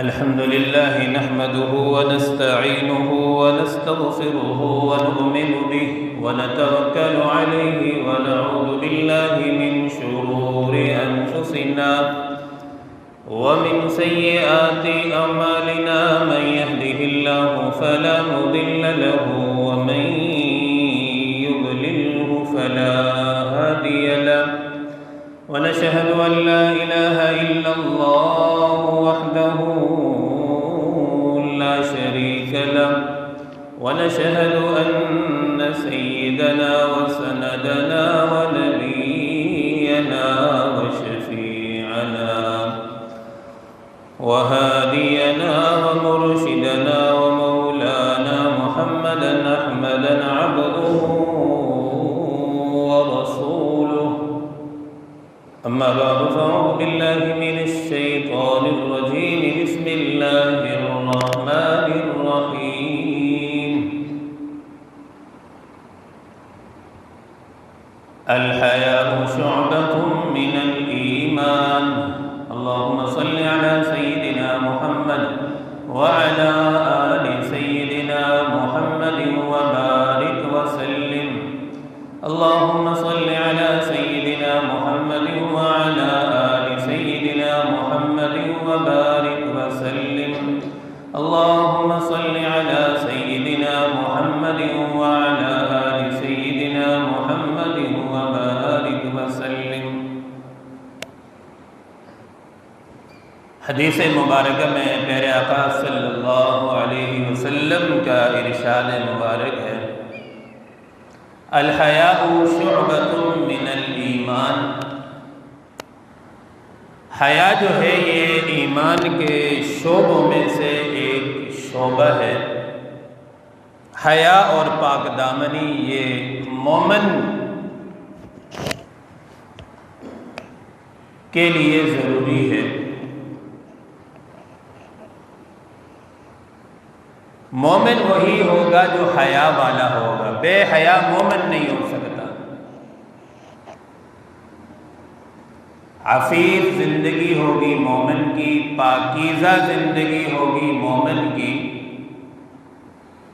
الحمد لله نحمده ونستعينه ونستغفره ونؤمن به ونتوكل عليه ونعوذ بالله من شرور أنفسنا ومن سيئات أعمالنا من يهده الله فلا مضل له ومن يضلله فلا هادي له ونشهد أن لا إله إلا الله وحده لا شريك له ونشهد أن سيدنا وسندنا ونبينا وشفيعنا وهادينا ومرشدنا ومولانا محمدا أحمدا عبده ورسوله أما بعد فأعوذ بالله من الشيطان الرجيم بسم الله الرحمن الرحيم الحياء شعبة من الإيمان اللهم صل على سيدنا محمد وعلى آل سيدنا محمد وبارك وسلم اللهم صل على سيدنا محمد وعلى آل سيدنا محمد وبارك وسلم اللهم صل على سيدنا محمد وعلى آل سيدنا محمد وبارك وسلم۔ حدیث مبارکہ میں پیارے آقا صلی اللہ علیہ وسلم کا ارشاد مبارک ہے، الحیاء شعبۃ من الایمان، حیا جو ہے یہ ایمان کے شعبوں میں سے ایک شعبہ ہے۔ حیا اور پاک دامنی یہ مومن کے لیے ضروری ہے۔ مومن وہی ہوگا جو حیا والا ہوگا، بے حیا مومن نہیں ہو سکتا۔ عفیف زندگی ہوگی مومن کی، پاکیزہ زندگی ہوگی مومن کی،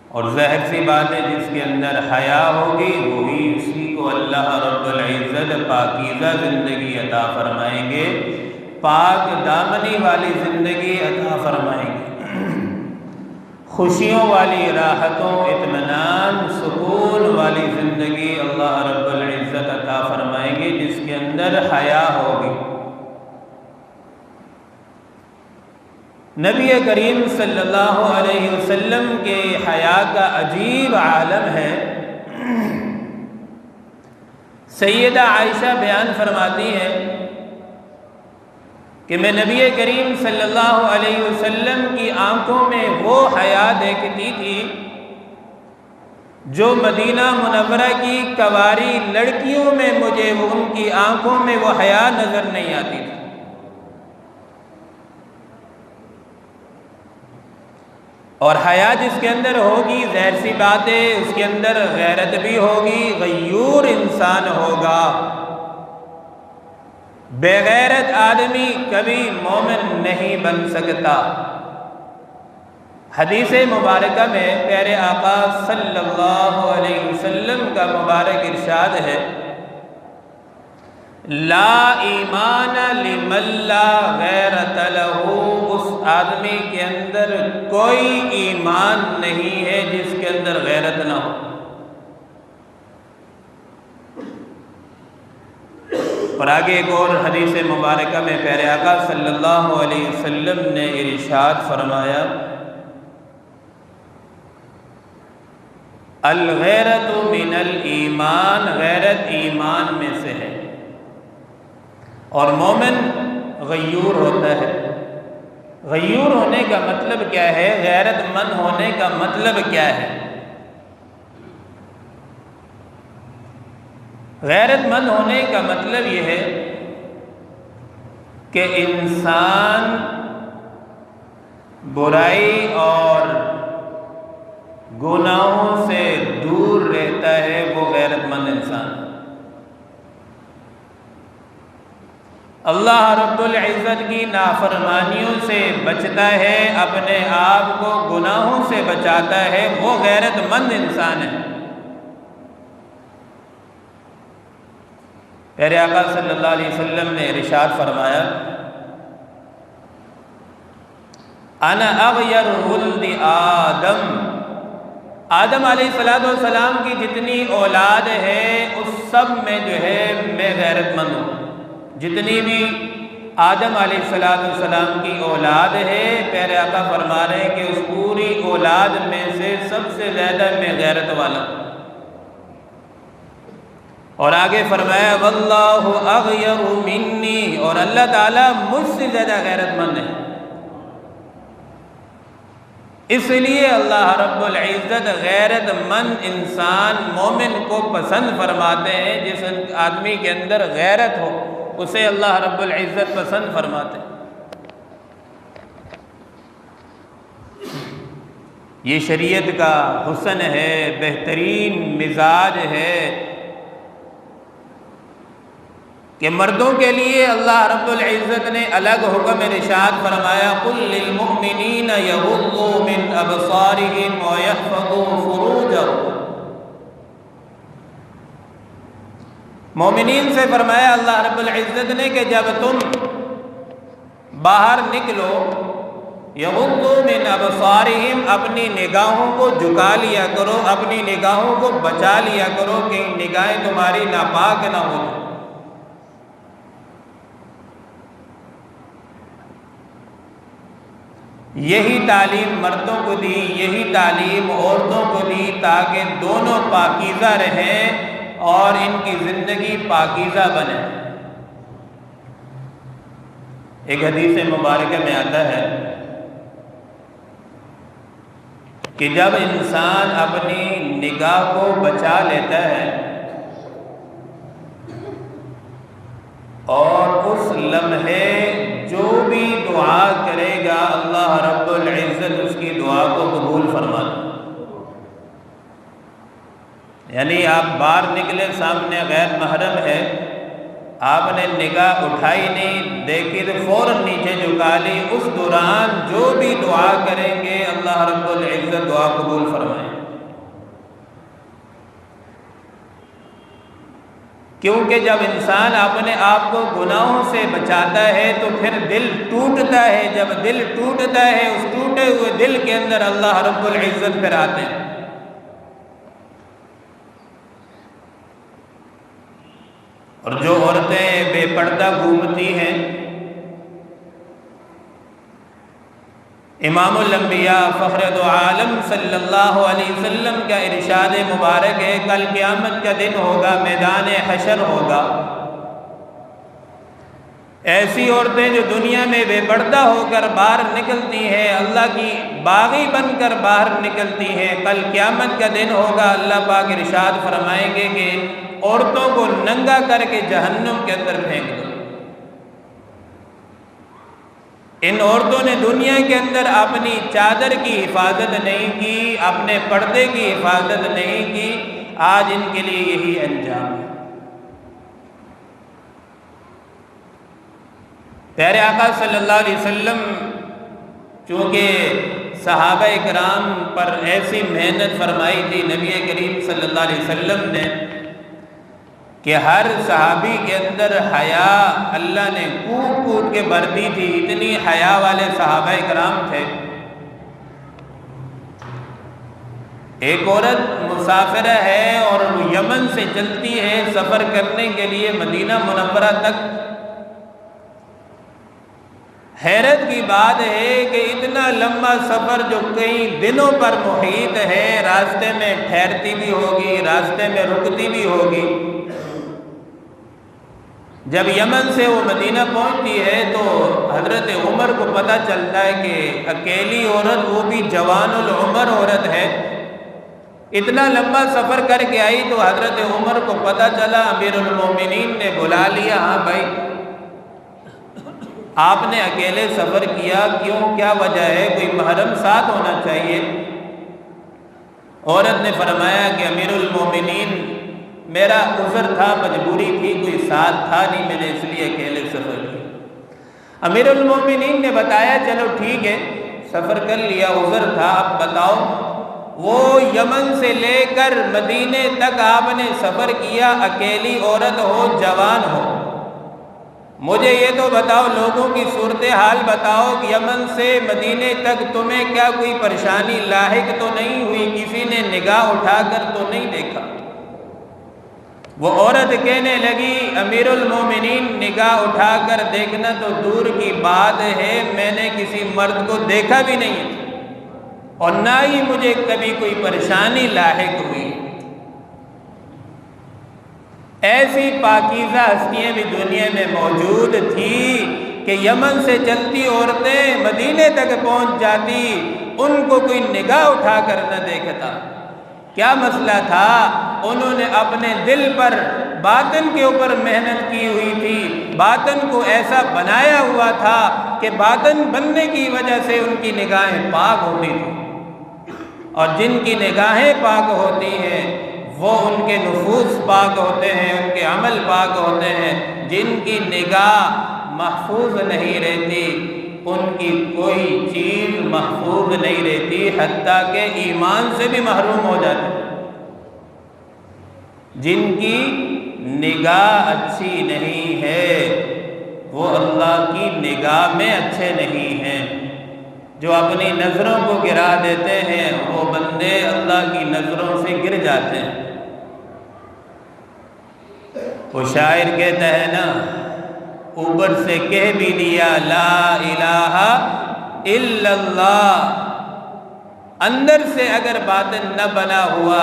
اور ظاہر سی بات ہے جس کے اندر حیا ہوگی وہی اسی کو اللہ رب العزت پاکیزہ زندگی عطا فرمائیں گے، پاک دامنی والی زندگی عطا فرمائیں گے، خوشیوں والی، راحتوں، اطمینان، سکون والی زندگی اللہ رب العزت عطا فرمائیں گے جس کے اندر حیا ہوگی۔ نبی کریم صلی اللہ علیہ وسلم کے حیا کا عجیب عالم ہے۔ سیدہ عائشہ بیان فرماتی ہے کہ میں نبی کریم صلی اللہ علیہ وسلم کی آنکھوں میں وہ حیا دیکھتی تھی جو مدینہ منورہ کی کنواری لڑکیوں میں مجھے ان کی آنکھوں میں وہ حیا نظر نہیں آتی تھی۔ اور حیا جس کے اندر ہوگی ظاہر سی بات ہے اس کے اندر غیرت بھی ہوگی، غیور انسان ہوگا۔ بغیرت آدمی کبھی مومن نہیں بن سکتا۔ حدیث مبارکہ میں پیارے آقا صلی اللہ علیہ وسلم کا مبارک ارشاد ہے، لا ایمان لمن لا غیرت لہ، اس آدمی کے اندر کوئی ایمان نہیں ہے جس کے اندر غیرت نہ ہو۔ اور آگے ایک اور حدیث مبارکہ میں پیارے آقا صلی اللہ علیہ وسلم نے ارشاد فرمایا، الغیرۃ من الایمان، غیرت ایمان میں سے ہے۔ اور مومن غیور ہوتا ہے۔ غیور ہونے کا مطلب کیا ہے؟ غیرت مند ہونے کا مطلب کیا ہے؟ غیرت مند ہونے کا مطلب یہ ہے کہ انسان برائی اور گناہوں سے دور رہتا ہے، وہ غیرت مند انسان۔ اللہ رب العزت کی نافرمانیوں سے بچتا ہے، اپنے آپ کو گناہوں سے بچاتا ہے، وہ غیرت مند انسان ہے۔ پیارے آقا صلی اللہ علیہ وسلم نے ارشاد فرمایا، انا اغیر ولد آدم، آدم علیہ السلام کی جتنی اولاد ہے اس سب میں جو ہے میں غیرت مند ہوں۔ جتنی بھی آدم علیہ السلام کی اولاد ہے، پیارے آقا فرما رہے ہیں کہ اس پوری اولاد میں سے سب سے زیادہ میں غیرت والا ہوں۔ اور آگے فرمایا واللہ اغیر منی، اور اللہ تعالیٰ مجھ سے زیادہ غیرت مند ہے۔ اس لیے اللہ رب العزت غیرت مند انسان مومن کو پسند فرماتے ہیں۔ جس آدمی کے اندر غیرت ہو اسے اللہ رب العزت پسند فرماتے ہیں۔ یہ شریعت کا حسن ہے، بہترین مزاج ہے کہ مردوں کے لیے اللہ رب العزت نے الگ حکم ارشاد فرمایا، قل للمؤمنین یغضوا من ابصارہم ویحفظوا فروجہم۔ مومنین سے فرمایا اللہ رب العزت نے کہ جب تم باہر نکلو، یغضوا من ابصارہم، اپنی نگاہوں کو جھکا لیا کرو، اپنی نگاہوں کو بچا لیا کرو کہ نگاہیں تمہاری ناپاک نہ ہو۔ یہی تعلیم مردوں کو دی، یہی تعلیم عورتوں کو دی تاکہ دونوں پاکیزہ رہیں اور ان کی زندگی پاکیزہ بنے۔ ایک حدیث مبارکہ میں آتا ہے کہ جب انسان اپنی نگاہ کو بچا لیتا ہے اور اس لمحے جو بھی دعا کرے گا اللہ رب العزت اس کی دعا کو قبول فرماتا۔ یعنی آپ باہر نکلے، سامنے غیر محرم ہے، آپ نے نگاہ اٹھائی نہیں، دیکھی تو فوراً نیچے جھکا لی، اس دوران جو بھی دعا کریں گے اللہ رب العزت دعا قبول فرمائے۔ کیونکہ جب انسان اپنے آپ کو گناہوں سے بچاتا ہے تو پھر دل ٹوٹتا ہے، جب دل ٹوٹتا ہے اس ٹوٹے ہوئے دل کے اندر اللہ رب العزت پھر آتے ہیں۔ اور جو عورتیں بے پردہ گھومتی ہیں، امام الانبیاء فخر دو عالم صلی اللہ علیہ وسلم کا ارشاد مبارک ہے، کل قیامت کا دن ہوگا، میدان حشر ہوگا، ایسی عورتیں جو دنیا میں بے پردہ ہو کر باہر نکلتی ہیں، اللہ کی باغی بن کر باہر نکلتی ہیں، کل قیامت کا دن ہوگا، اللہ پاک ارشاد فرمائیں گے کہ عورتوں کو ننگا کر کے جہنم کے اندر پھینک دو۔ ان عورتوں نے دنیا کے اندر اپنی چادر کی حفاظت نہیں کی، اپنے پردے کی حفاظت نہیں کی، آج ان کے لیے یہی انجام ہے۔ پیارے آقا صلی اللہ علیہ وسلم چونکہ صحابہ اکرام پر ایسی محنت فرمائی تھی نبی کریم صلی اللہ علیہ وسلم نے کہ ہر صحابی کے اندر حیا اللہ نے کود کود کے بھر دی تھی، اتنی حیا والے صحابہ اکرام تھے۔ ایک عورت مسافرہ ہے اور یمن سے چلتی ہے سفر کرنے کے لیے مدینہ منورہ تک۔ حیرت کی بات ہے کہ اتنا لمبا سفر جو کئی دنوں پر محیط ہے، راستے میں ٹھہرتی بھی ہوگی، راستے میں رکتی بھی ہوگی۔ جب یمن سے وہ مدینہ پہنچتی ہے تو حضرت عمر کو پتہ چلتا ہے کہ اکیلی عورت، وہ بھی جوان العمر عورت ہے، اتنا لمبا سفر کر کے آئی۔ تو حضرت عمر کو پتہ چلا، امیر المومنین نے بلا لیا، ہاں بھائی آپ نے اکیلے سفر کیا کیوں، کیا وجہ ہے، کوئی محرم ساتھ ہونا چاہیے۔ عورت نے فرمایا کہ امیر المومنین میرا عذر تھا، مجبوری تھی، کوئی ساتھ تھا نہیں، میں نے اس لیے اکیلے سفر کیا۔ امیر المومنین نے بتایا چلو ٹھیک ہے، سفر کر لیا، عذر تھا، اب بتاؤ وہ یمن سے لے کر مدینے تک آپ نے سفر کیا، اکیلی عورت ہو، جوان ہو، مجھے یہ تو بتاؤ، لوگوں کی صورتحال بتاؤ کہ یمن سے مدینے تک تمہیں کیا کوئی پریشانی لاحق تو نہیں ہوئی، کسی نے نگاہ اٹھا کر تو نہیں دیکھا؟ وہ عورت کہنے لگی امیر المومنین نگاہ اٹھا کر دیکھنا تو دور کی بات ہے، میں نے کسی مرد کو دیکھا بھی نہیں اور نہ ہی مجھے کبھی کوئی پریشانی لاحق ہوئی۔ ایسی پاکیزہ ہستیاں بھی دنیا میں موجود تھی کہ یمن سے چلتی عورتیں مدینے تک پہنچ جاتی، ان کو کوئی نگاہ اٹھا کر نہ دیکھتا۔ کیا مسئلہ تھا؟ انہوں نے اپنے دل پر باطن کے اوپر محنت کی ہوئی تھی، باطن کو ایسا بنایا ہوا تھا کہ باطن بننے کی وجہ سے ان کی نگاہیں پاک ہوتی تھیں، اور جن کی نگاہیں پاک ہوتی ہیں وہ ان کے نفوس پاک ہوتے ہیں، ان کے عمل پاک ہوتے ہیں۔ جن کی نگاہ محفوظ نہیں رہتی ان کی کوئی چیز محفوظ نہیں رہتی، حتیٰ کہ ایمان سے بھی محروم ہو جاتے۔ جن کی نگاہ اچھی نہیں ہے وہ اللہ کی نگاہ میں اچھے نہیں ہیں۔ جو اپنی نظروں کو گرا دیتے ہیں وہ بندے اللہ کی نظروں سے گر جاتے ہیں۔ وہ شاعر کہتا ہے نا، اوپر سے کہہ بھی دیا لا الہ الا اللہ، اندر سے اگر باطن نہ بنا ہوا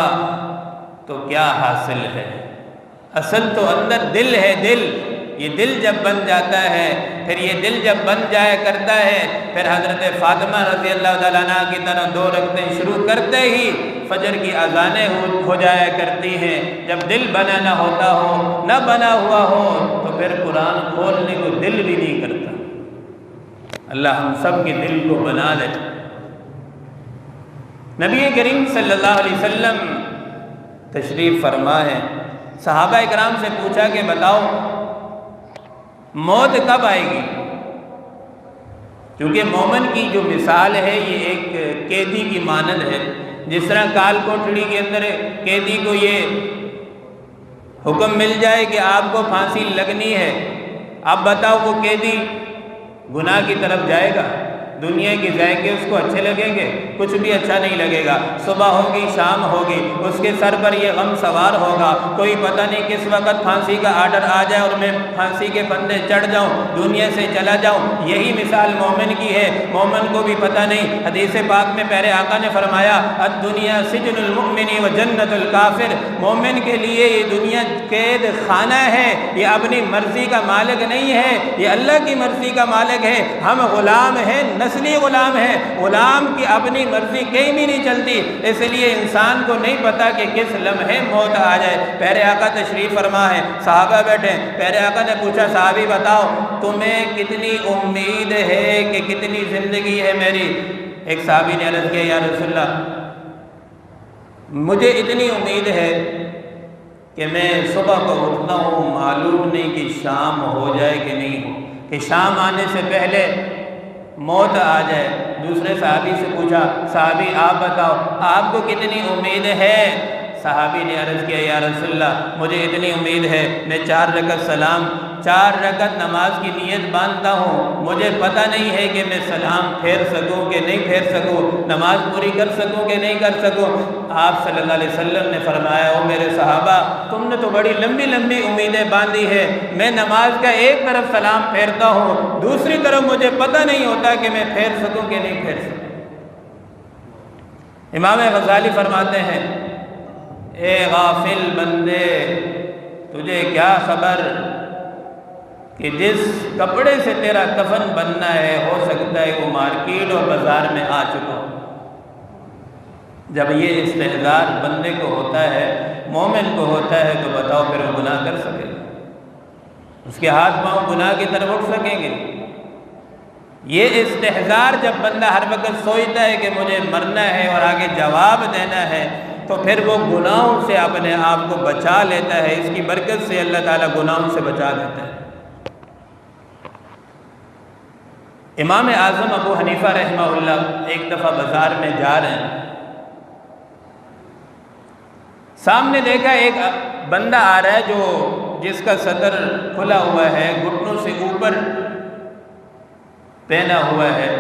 تو کیا حاصل ہے؟ اصل تو اندر دل ہے، دل، یہ دل جب بن جاتا ہے، پھر یہ دل جب بن جایا کرتا ہے، پھر حضرت فاطمہ رضی اللہ تعالیٰ عنہ کی طرح 2 رکعتیں شروع کرتے ہی فجر کی اذانیں ہو جایا کرتی ہیں۔ جب دل بنا نہ ہوتا ہو، نہ بنا ہوا ہو، تو پھر قرآن کھولنے کو دل بھی نہیں کرتا۔ اللہ ہم سب کے دل کو بنا دے۔ نبی کریم صلی اللہ علیہ وسلم تشریف فرما ہے، صحابہ اکرام سے پوچھا کہ بتاؤ موت کب آئے گی؟ کیونکہ مومن کی جو مثال ہے یہ ایک قیدی کی مانند ہے۔ جس طرح کال کوٹڑی کے اندر قیدی کو یہ حکم مل جائے کہ آپ کو پھانسی لگنی ہے، اب بتاؤ وہ قیدی گناہ کی طرف جائے گا؟ دنیا کے ذائقے اس کو اچھے لگیں گے؟ کچھ بھی اچھا نہیں لگے گا۔ صبح ہوگی، شام ہوگی، اس کے سر پر یہ غم سوار ہوگا، کوئی پتہ نہیں کس وقت پھانسی کا آرڈر آ جائے اور میں پھانسی کے پھندے چڑھ جاؤں، دنیا سے چلا جاؤں۔ یہی مثال مومن کی ہے۔ مومن کو بھی پتہ نہیں، حدیث پاک میں پیارے آقا نے فرمایا الدنیا سجن المؤمن و جنت الکافر، مومن کے لیے یہ دنیا قید خانہ ہے، یہ اپنی مرضی کا مالک نہیں ہے، یہ اللہ کی مرضی کا مالک ہے۔ ہم غلام ہیں، نسلی غلام ہے، غلام کی اپنی مرضی کہیں بھی نہیں چلتی، اس لیے انسان کو نہیں پتا کہ کس لمحے موت آ جائے۔ پیارے آقا تشریف فرما ہے، صحابہ بیٹھے، پیارے آقا نے پوچھا صحابی بتاؤ تمہیں کتنی امید ہے کہ کتنی زندگی ہے میری؟ ایک صحابی نے عرض کیا یا رسول اللہ مجھے اتنی امید ہے کہ میں صبح کو اٹھتا ہوں، معلوم نہیں کہ شام ہو جائے کہ نہیں ہو، کہ شام آنے سے پہلے موت آ جائے۔ دوسرے صحابی سے پوچھا صحابی آپ بتاؤ آپ کو کتنی امید ہے؟ صحابی نے عرض کیا یا رسول اللہ مجھے اتنی امید ہے میں 4 رکعت نماز کی نیت باندھتا ہوں، مجھے پتہ نہیں ہے کہ میں سلام پھیر سکوں کہ نہیں پھیر سکوں، نماز پوری کر سکوں کہ نہیں کر سکوں۔ آپ صلی اللہ علیہ وسلم نے فرمایا او میرے صحابہ تم نے تو بڑی لمبی لمبی امیدیں باندھی ہے، میں نماز کا ایک طرف سلام پھیرتا ہوں، دوسری طرف مجھے پتہ نہیں ہوتا کہ میں پھیر سکوں کہ نہیں پھیر سکوں۔ امام غزالی فرماتے ہیں اے غافل بندے تجھے کیا خبر کہ جس کپڑے سے تیرا کفن بننا ہے ہو سکتا ہے وہ مارکیٹ اور بازار میں آ چکا ہو۔ جب یہ استحضار بندے کو ہوتا ہے، مومن کو ہوتا ہے، تو بتاؤ پھر وہ گناہ کر سکے گا؟ اس کے ہاتھ پاؤں گناہ کی طرف اٹھ سکیں گے؟ یہ استحضار جب بندہ ہر وقت سوچتا ہے کہ مجھے مرنا ہے اور آگے جواب دینا ہے، تو پھر وہ گناہوں سے اپنے آپ کو بچا لیتا ہے۔ اس کی برکت سے اللہ تعالیٰ گناہوں سے بچا لیتا ہے۔ امام اعظم ابو حنیفہ رحمہ اللہ ایک دفعہ بازار میں جا رہے ہیں، سامنے دیکھا ایک بندہ آ رہا ہے جس کا صدر کھلا ہوا ہے، گھٹنوں سے اوپر پہنا ہوا ہے۔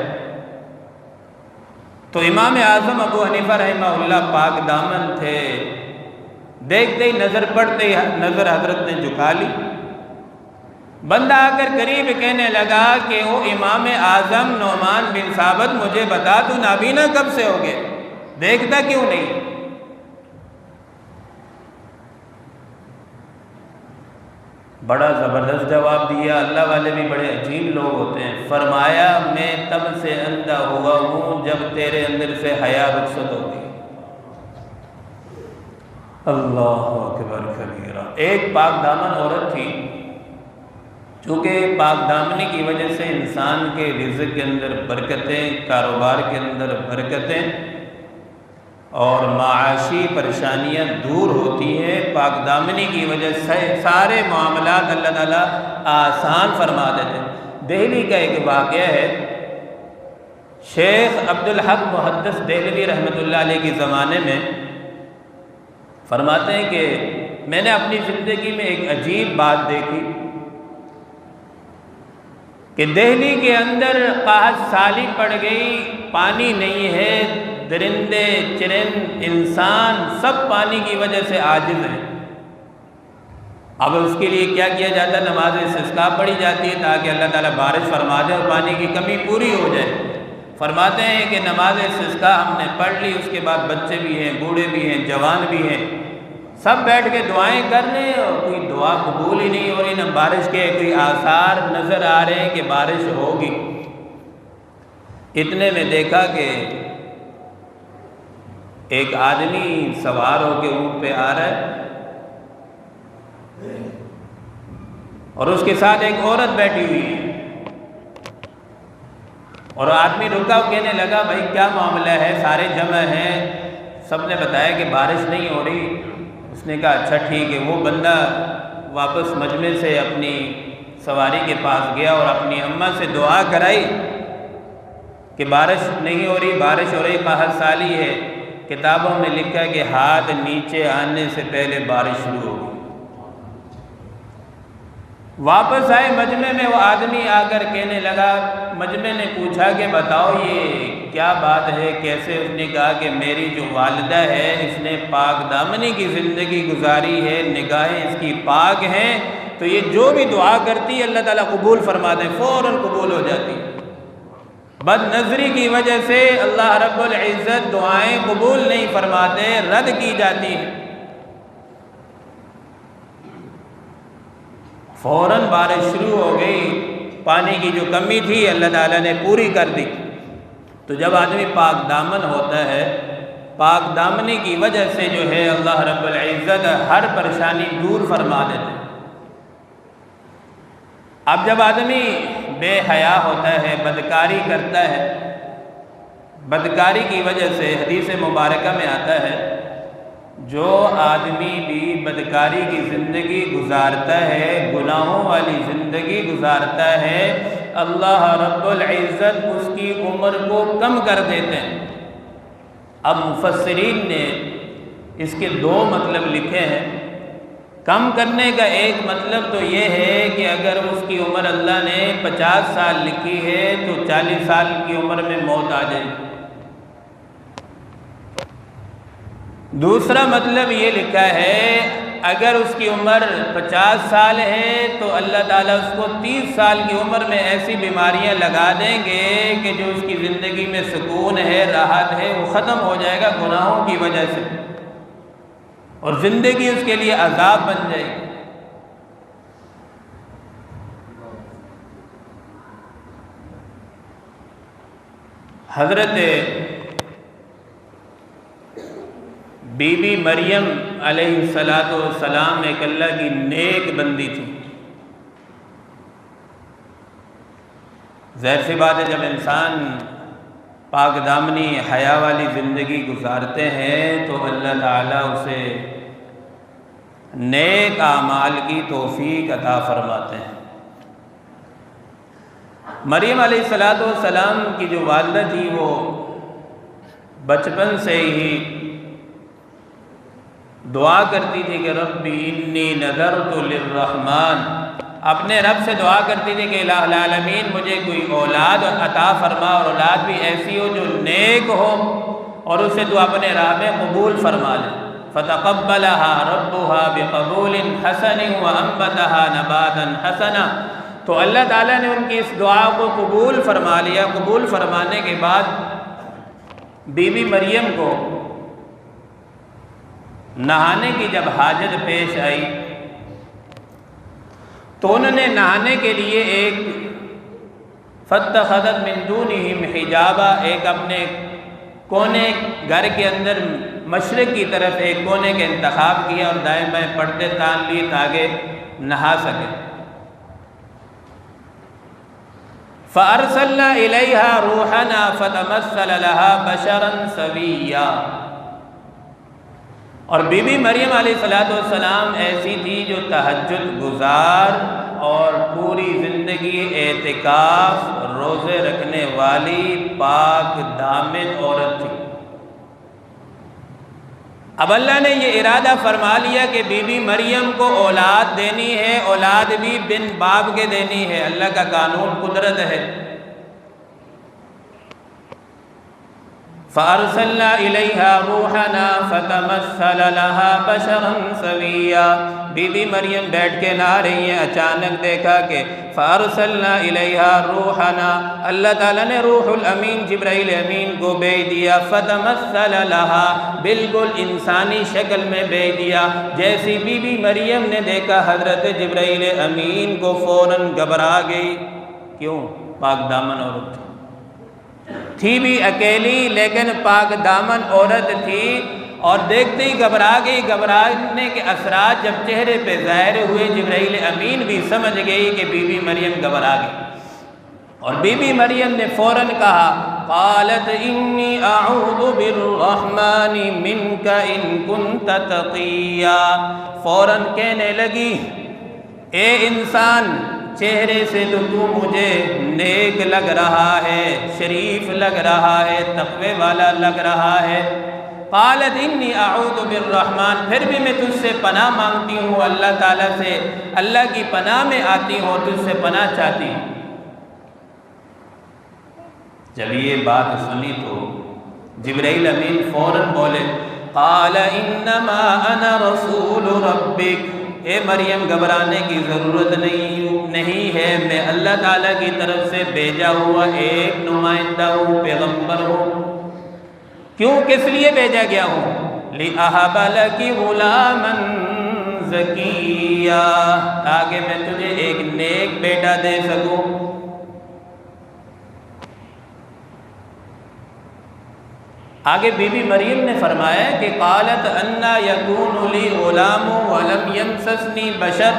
تو امام اعظم ابو حنیفہ رحمہ اللہ پاک دامن تھے، دیکھتے ہی نظر پڑتے ہی نظر حضرت نے جھکا لی۔ بندہ آ کر قریب کہنے لگا کہ وہ امام اعظم نعمان بن ثابت، مجھے بتا تو نابینا کب سے ہو گئے، دیکھتا کیوں نہیں؟ بڑا زبردست جواب دیا۔ اللہ والے بھی بڑے عجیب لوگ ہوتے ہیں۔ فرمایا میں تب سے اندھا ہوا ہوں جب تیرے اندر سے حیا رخصت ہوگی۔ اللہ اکبر کبیرہ۔ ایک پاک دامن عورت تھی، چونکہ پاک دامنی کی وجہ سے انسان کے رزق کے اندر برکتیں، کاروبار کے اندر برکتیں اور معاشی پریشانیاں دور ہوتی ہیں۔ پاک دامنی کی وجہ سے سارے معاملات اللہ تعالیٰ آسان فرما دیتے ہیں۔ دہلی کا ایک واقعہ ہے، شیخ عبدالحق محدث دہلوی رحمۃ اللہ علیہ کے زمانے میں فرماتے ہیں کہ میں نے اپنی زندگی میں ایک عجیب بات دیکھی کہ دہلی کے اندر قحط سالی پڑ گئی، پانی نہیں ہے، درندے چرند انسان سب پانی کی وجہ سے عاجز ہیں۔ اب اس کے لیے کیا کیا جاتا ہے؟ نماز استسقاء پڑھی جاتی ہے تاکہ اللہ تعالیٰ بارش فرما دے اور پانی کی کمی پوری ہو جائے۔ فرماتے ہیں کہ نماز استسقاء ہم نے پڑھ لی، اس کے بعد بچے بھی ہیں، بوڑھے بھی ہیں، جوان بھی ہیں، سب بیٹھ کے دعائیں کر رہے ہیں اور کوئی دعا قبول ہی نہیں ہو رہی، نہ بارش کے کوئی آثار نظر آ رہے ہیں کہ بارش ہوگی۔ اتنے میں دیکھا کہ ایک آدمی سوار ہو کے اونٹ پہ آ رہا ہے اور اس کے ساتھ ایک عورت بیٹھی ہوئی ہے، اور آدمی رکا کہنے لگا بھائی کیا معاملہ ہے، سارے جمع ہیں، سب نے بتایا کہ بارش نہیں ہو رہی۔ اس نے کہا اچھا ٹھیک ہے۔ وہ بندہ واپس مجمع سے اپنی سواری کے پاس گیا اور اپنی اماں سے دعا کرائی کہ بارش نہیں ہو رہی، بارش ہو رہی، قحط سالی ہے۔ کتابوں میں لکھا ہے کہ ہاتھ نیچے آنے سے پہلے بارش شروع ہوگی۔ واپس آئے مجمع میں، وہ آدمی آ کر کہنے لگا، مجمع نے پوچھا کہ بتاؤ یہ کیا بات ہے، کیسے؟ اس نے کہا کہ میری جو والدہ ہے اس نے پاک دامنی کی زندگی گزاری ہے، نگاہیں اس کی پاک ہیں، تو یہ جو بھی دعا کرتی ہے اللہ تعالیٰ قبول فرماتے ہیں، فوراً قبول ہو جاتی۔ بد نظری کی وجہ سے اللہ رب العزت دعائیں قبول نہیں فرماتے، رد کی جاتی ہیں۔ فوراً بارش شروع ہو گئی، پانی کی جو کمی تھی اللہ تعالیٰ نے پوری کر دی۔ تو جب آدمی پاک دامن ہوتا ہے، پاک دامنی کی وجہ سے جو ہے اللہ رب العزت ہر پریشانی دور فرما دیتے ہیں۔ اب جب آدمی بے حیا ہوتا ہے، بدکاری کرتا ہے، بدکاری کی وجہ سے حدیث مبارکہ میں آتا ہے جو آدمی بھی بدکاری کی زندگی گزارتا ہے، گناہوں والی زندگی گزارتا ہے، اللہ رب العزت اس کی عمر کو کم کر دیتے ہیں۔ اب مفسرین نے اس کے دو مطلب لکھے ہیں۔ کم کرنے کا ایک مطلب تو یہ ہے کہ اگر اس کی عمر اللہ نے 50 سال لکھی ہے تو 40 سال کی عمر میں موت آ جائے۔ دوسرا مطلب یہ لکھا ہے اگر اس کی عمر 50 سال ہے تو اللہ تعالیٰ اس کو 30 سال کی عمر میں ایسی بیماریاں لگا دیں گے کہ جو اس کی زندگی میں سکون ہے، راحت ہے، وہ ختم ہو جائے گا گناہوں کی وجہ سے، اور زندگی اس کے لیے عذاب بن جائے گی۔ حضرت بی بی مریم علیہ السلام ایک اللہ کی نیک بندی تھی۔ ظاہر سی بات ہے جب انسان پاک دامنی حیا والی زندگی گزارتے ہیں تو اللہ تعالیٰ اسے نیک اعمال کی توفیق عطا فرماتے ہیں۔ مریم علیہ السلام کی جو والدہ تھی وہ بچپن سے ہی دعا کرتی تھی کہ ربی انی نذرت للرحمن، اپنے رب سے دعا کرتی تھی کہ الہ العالمین مجھے کوئی اولاد عطا فرما، اور اولاد بھی ایسی ہو جو نیک ہو اور اسے تو اپنے راہ میں قبول فرما لے۔ فتقبلها ربها بقبول حسن وانبتها نباتا حسنا، تو اللہ تعالیٰ نے ان کی اس دعا کو قبول فرما لیا۔ قبول فرمانے کے بعد بی بی مریم کو نہانے کی جب حاجت پیش آئی تو انہوں نے نہانے کے لیے ایک فاتخذت من دونہم حجابا، ایک اپنے کونے گھر کے اندر مشرق کی طرف ایک کونے کا انتخاب کیا اور دائیں بائیں پردے تان لیے تاکہ نہا سکے۔ فَأَرْسَلْنَا إِلَيْهَا رُوحَنَا فَتَمَثَّلَ لَهَا بَشَرًا سَوِيًّا، اور بی بی مریم علیہ السلام ایسی تھی جو تہجد گزار اور پوری زندگی اعتکاف روزے رکھنے والی پاک دامن عورت تھی۔ اب اللہ نے یہ ارادہ فرما لیا کہ بی بی مریم کو اولاد دینی ہے، اولاد بھی بن باپ کے دینی ہے، اللہ کا قانون قدرت ہے۔ فَأَرْسَلْنَا إِلَيْهَا رُوحَنَا فَتَمَثَّلَ لَهَا بَشَرًا سَوِيًّا، بی بی مریم بیٹھ کے نہ رہی ہیں، اچانک دیکھا کہ فَأَرْسَلْنَا إِلَيْهَا رُوحَنَا، اللہ تعالیٰ نے روح الامین جبرائیل امین کو بھیج دیا۔ فَتَمَثَّلَ لَهَا، بالکل انسانی شکل میں بھیج دیا۔ جیسی بی بی مریم نے دیکھا حضرت جبرائیل امین کو فوراً گھبرا گئی۔ کیوں؟ پاک دامن عورت تھی بھی اکیلی، لیکن پاک دامن عورت تھی، اور دیکھتے ہی گھبرا گئی۔ گھبرانے کے اثرات جب چہرے پہ ظاہر ہوئے، جبرائیل امین بھی سمجھ گئی کہ بی بی مریم گھبرا گئی، اور بی بی مریم نے فوراً کہا قالت انی اعوذ بالرحمن منک ان کنت تقیا، فوراً کہنے لگی اے انسان، چہرے سے تو مجھے نیک لگ رہا ہے، شریف لگ رہا ہے، تقوی والا لگ رہا ہے۔ قالت انی اعوذ بالرحمن، پھر بھی میں تجھ سے پناہ مانگتی ہوں اللہ تعالیٰ سے، اللہ کی پناہ میں آتی ہوں، تجھ سے پناہ چاہتی ہوں۔ جب یہ بات سنی تو جبرائیل امین فوراً بولے قال انما انا رسول ربک، اے مریم گھبرانے کی ضرورت نہیں ہے، میں اللہ تعالیٰ کی طرف سے بھیجا ہوا ایک نمائندہ ہوں، پیغمبر ہوں۔ کیوں، کس لیے بھیجا گیا ہوں؟ لِأَهَبَ لَكِ غُلَامًا زَكِيًّا، تاکہ میں تجھے ایک نیک بیٹا دے سکوں۔ آگے بی بی مریم نے فرمایا کہ قالت انا یکون لی غلام ولم یمسسنی بشر،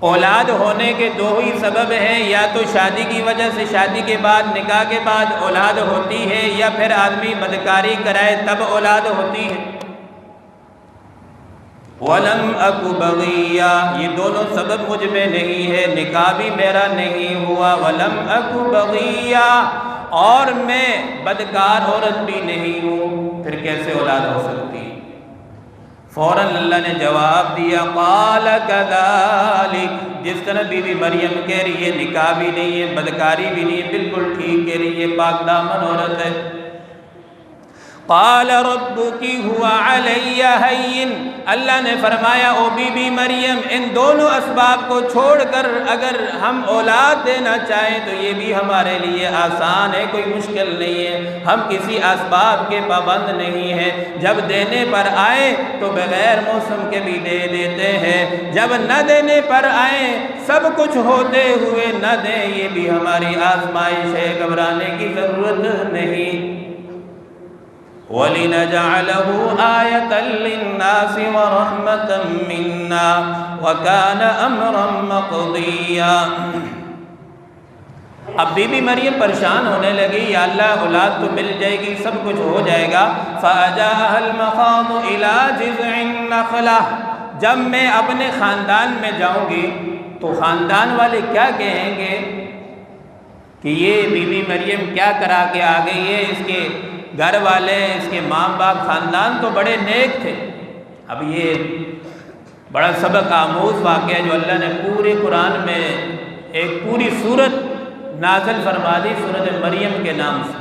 اولاد ہونے کے دو ہی سبب ہیں، یا تو شادی کی وجہ سے، شادی کے بعد نکاح کے بعد اولاد ہوتی ہے، یا پھر آدمی بدکاری کرائے تب اولاد ہوتی ہے۔ وَلَمْ أَكُ بَغِيًّا، یہ دونوں سبب مجھ میں نہیں ہے، نکاح بھی میرا نہیں ہوا، وَلَمْ أَكُ بَغِيًّا، اور میں بدکار عورت بھی نہیں ہوں، پھر کیسے اولاد ہو سکتی؟ فوراً اللہ نے جواب دیا قال كذلك، جس طرح بی بی مریم کہہ رہی ہے نکاح بھی نہیں ہے، بدکاری بھی نہیں ہے، بالکل ٹھیک کہہ رہی ہے، پاک دامن عورت ہے۔ قال ربك هو علي هين، اللہ نے فرمایا او بی بی مریم، ان دونوں اسباب کو چھوڑ کر اگر ہم اولاد دینا چاہیں تو یہ بھی ہمارے لیے آسان ہے، کوئی مشکل نہیں ہے، ہم کسی اسباب کے پابند نہیں ہیں، جب دینے پر آئے تو بغیر موسم کے بھی دے دیتے ہیں، جب نہ دینے پر آئیں سب کچھ ہوتے ہوئے نہ دیں، یہ بھی ہماری آزمائش ہے، گھبرانے کی ضرورت نہیں۔ وَلِنَجْعَلَهُ آيَةً لِلنَّاسِ وَرَحْمَةً مِنَّا وَكَانَ أَمْرًا مَقْضِيًّا۔ اب بی بی مریم پریشان ہونے لگی، یا اللہ اولاد تو مل جائے گی، سب کچھ ہو جائے گا۔ فَأَجَاءَهَا الْمَخَاضُ إِلَىٰ جِذْعِ النَّخْلَةِ، جب میں اپنے خاندان میں جاؤں گی تو خاندان والے کیا کہیں گے کہ یہ بی بی مریم کیا کرا کے آ گئی ہے، اس کے گھر والے، اس کے ماں باپ، خاندان تو بڑے نیک تھے۔ اب یہ بڑا سبق آموز واقعہ جو اللہ نے پورے قرآن میں ایک پوری سورت نازل فرما دی، سورت مریم کے نام سے۔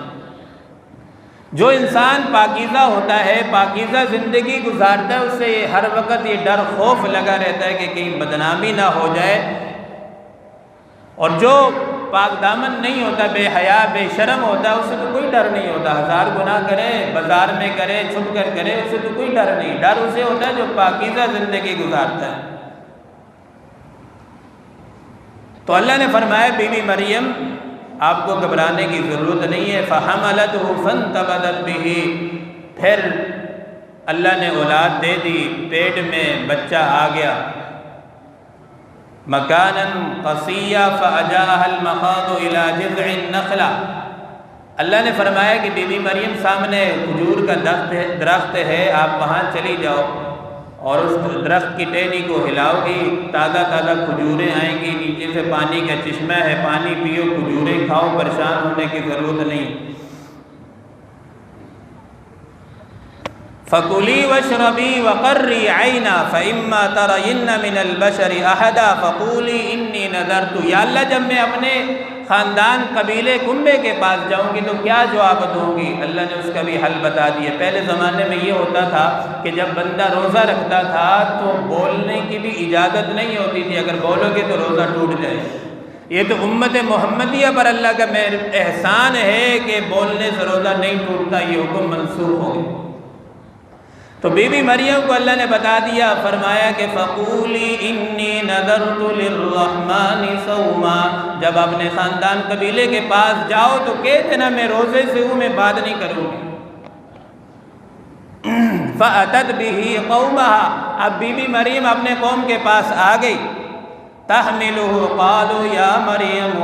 جو انسان پاکیزہ ہوتا ہے، پاکیزہ زندگی گزارتا ہے، اس سے ہر وقت یہ ڈر خوف لگا رہتا ہے کہ کہیں بدنامی نہ ہو جائے۔ اور جو پاک دامن نہیں ہوتا، بے حیا بے شرم ہوتا ہے، اس سے تو کوئی ڈر نہیں ہوتا، ہزار گناہ کرے، بازار میں کرے، چھپ کر کرے، اس سے تو کوئی ڈر نہیں۔ ڈر اسے ہوتا ہے جو پاکیزہ زندگی گزارتا ہے۔ تو اللہ نے فرمایا بی بی مریم آپ کو گھبرانے کی ضرورت نہیں ہے۔ فَحَمَلَتْهُ فَانْتَبَذَتْ بِهِ، پھر اللہ نے اولاد دے دی، پیٹ میں بچہ آ گیا۔ مَكَانًا قَصِيًّا فَأَجَاءَهَا الْمَخَاضُ إِلَى جِذْعِ النَّخْلَةِ، اللہ نے فرمایا کہ بی بی مریم سامنے کھجور کا درخت ہے، آپ وہاں چلی جاؤ اور اس درخت کی ٹہنی کو ہلاؤ گی، تازہ تازہ کھجوریں آئیں گی، نیچے سے پانی کا چشمہ ہے، پانی پیو، کھجوریں کھاؤ، پریشان ہونے کی ضرورت نہیں۔ فَكُلِي وَاشْرَبِي وَقَرِّي عَيْنًا فَإِمَّا تَرَيِنَّ مِنَ الْبَشَرِ أَحَدًا فَقُولِي إِنِّي نَذَرْتُ، یا اللہ جب میں اپنے خاندان قبیلے کنبے کے پاس جاؤں گی تو کیا جواب دوں گی؟ اللہ نے اس کا بھی حل بتا دیا۔ پہلے زمانے میں یہ ہوتا تھا کہ جب بندہ روزہ رکھتا تھا تو بولنے کی بھی اجازت نہیں ہوتی تھی، اگر بولو گے تو روزہ ٹوٹ جائے۔ یہ تو امت محمدیہ پر اللہ کا احسان ہے کہ بولنے سے روزہ نہیں ٹوٹتا، یہ حکم منسوخ ہو گیا۔ تو بی بی مریم کو اللہ نے بتا دیا، فرمایا کہ فَقُولِي إِنِّي نَذَرْتُ لِلرَّحْمَنِ صَوْمًا، جب اپنے خاندان قبیلے کے پاس جاؤ تو کہتے نا میں روزے سے ہوں، میں بات نہیں کروں گی۔ فَأَتَتْ بِهِ قَوْمَهَا، اب بی بی مریم اپنے قوم کے پاس آ گئی۔ تَحْمِلُهُ قَالُوا يَا مَرْيَمُ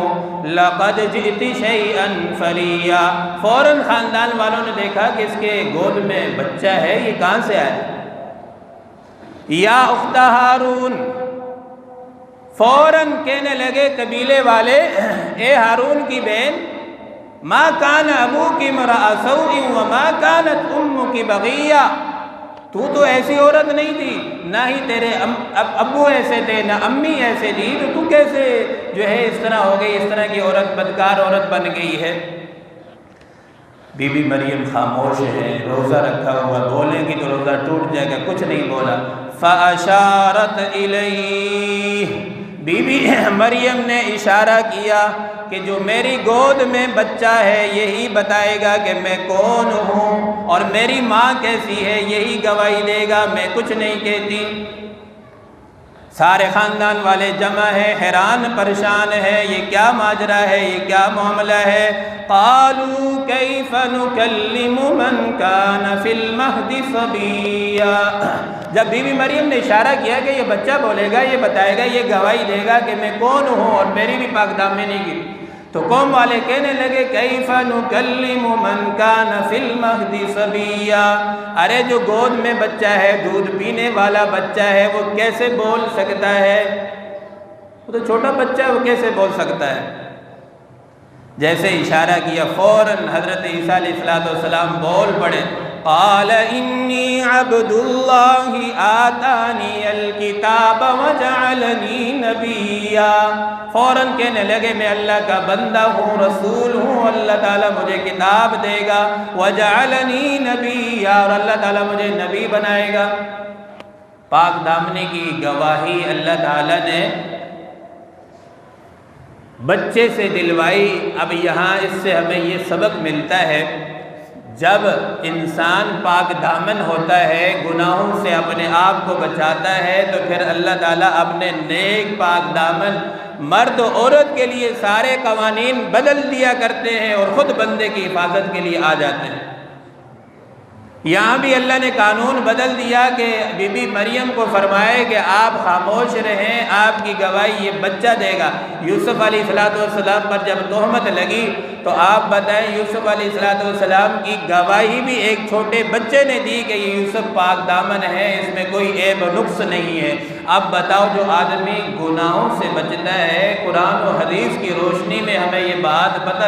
لَقَدْ جِئْتِ شَيْئًا فَرِيًّا، فوراً خاندان والوں نے دیکھا کہ اس کے گود میں بچہ ہے، یہ کہاں سے آیا؟ یا اخت ہارون، فوراً کہنے لگے قبیلے والے، اے ہارون کی بہن، ما کان ابوکی امرأ سوء وما کانت امکی بغیہ، تو ایسی عورت نہیں تھی، نہ ہی تیرے ابو ایسے تھے، نہ امی ایسے تھی، تو کیسے جو ہے اس طرح ہو گئی، اس طرح کی عورت بدکار عورت بن گئی ہے؟ بی بی مریم خاموش ہے، روزہ رکھا ہوا، بولیں گی تو روزہ ٹوٹ جائے گا، کچھ نہیں بولا۔ فَأَشَارَتْ إِلَيْهِ، بی بی مریم نے اشارہ کیا کہ جو میری گود میں بچہ ہے یہی بتائے گا کہ میں کون ہوں اور میری ماں کیسی ہے، یہی گواہی دے گا، میں کچھ نہیں کہتی۔ سارے خاندان والے جمع ہیں، حیران پریشان ہیں، یہ کیا ماجرا ہے، یہ کیا معاملہ ہے؟ قالوا کیف نکلم من کان فی المہد صبیا، جب بی بی مریم نے اشارہ کیا کہ یہ بچہ بولے گا، یہ بتائے گا، یہ گواہی دے گا کہ میں کون ہوں اور میری بھی پاک دامنی کی، تو قوم والے کہنے لگے کیف نکلم من کان فی المہد صبیا، ارے جو گود میں بچہ ہے، دودھ پینے والا بچہ ہے، وہ کیسے بول سکتا ہے؟ وہ تو چھوٹا بچہ ہے، وہ کیسے بول سکتا ہے؟ جیسے اشارہ کیا فوراً حضرت عیسیٰ علیہ السلام بول پڑے، قال انی عبد اللہ آتانی الکتاب وجعلنی نبیا، فوراً کہنے لگے میں اللہ کا بندہ ہوں، رسول ہوں، اللہ تعالیٰ مجھے کتاب دے گا، وجعلنی نبیا، اور اللہ تعالیٰ مجھے نبی بنائے گا۔ پاک دامنی کی گواہی اللہ تعالیٰ نے بچے سے دلوائی۔ اب یہاں اس سے ہمیں یہ سبق ملتا ہے، جب انسان پاک دامن ہوتا ہے، گناہوں سے اپنے آپ کو بچاتا ہے، تو پھر اللہ تعالیٰ اپنے نیک پاک دامن مرد و عورت کے لیے سارے قوانین بدل دیا کرتے ہیں اور خود بندے کی حفاظت کے لیے آ جاتے ہیں۔ یہاں بھی اللہ نے قانون بدل دیا کہ بی بی مریم کو فرمائے کہ آپ خاموش رہیں، آپ کی گواہی یہ بچہ دے گا۔ یوسف علیہ السلام پر جب تہمت لگی تو آپ بتائیں یوسف علیہ السلام کی گواہی بھی ایک چھوٹے بچے نے دی کہ یہ یوسف پاک دامن ہے، اس میں کوئی عیب و نقص نہیں ہے۔ اب بتاؤ جو آدمی گناہوں سے بچتا ہے، قرآن و حدیث کی روشنی میں ہمیں یہ بات پتہ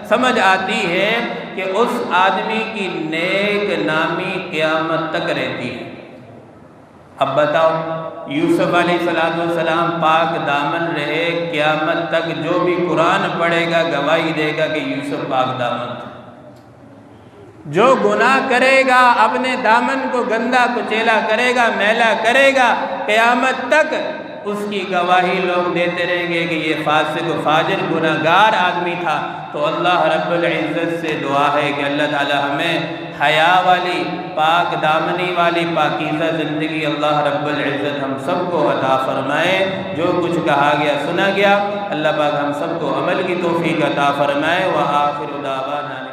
سمجھ آتی ہے کہ اس آدمی کی نیک نامی قیامت تک رہتی ہے۔ اب بتاؤ یوسف علیہ السلام پاک دامن رہے، قیامت تک جو بھی قرآن پڑھے گا گواہی دے گا کہ یوسف پاک دامن تھا۔ جو گناہ کرے گا، اپنے دامن کو گندا کچیلا کرے گا، میلا کرے گا، قیامت تک اس کی گواہی لوگ دیتے رہیں گے کہ یہ فاسق و فاجر گناہگار آدمی تھا۔ تو اللہ رب العزت سے دعا ہے کہ اللہ تعالی ہمیں حیا والی، پاک دامنی والی پاکیزہ زندگی اللہ رب العزت ہم سب کو عطا فرمائے۔ جو کچھ کہا گیا سنا گیا، اللہ پاک ہم سب کو عمل کی توفیق عطا فرمائے۔ وآخر دعوانا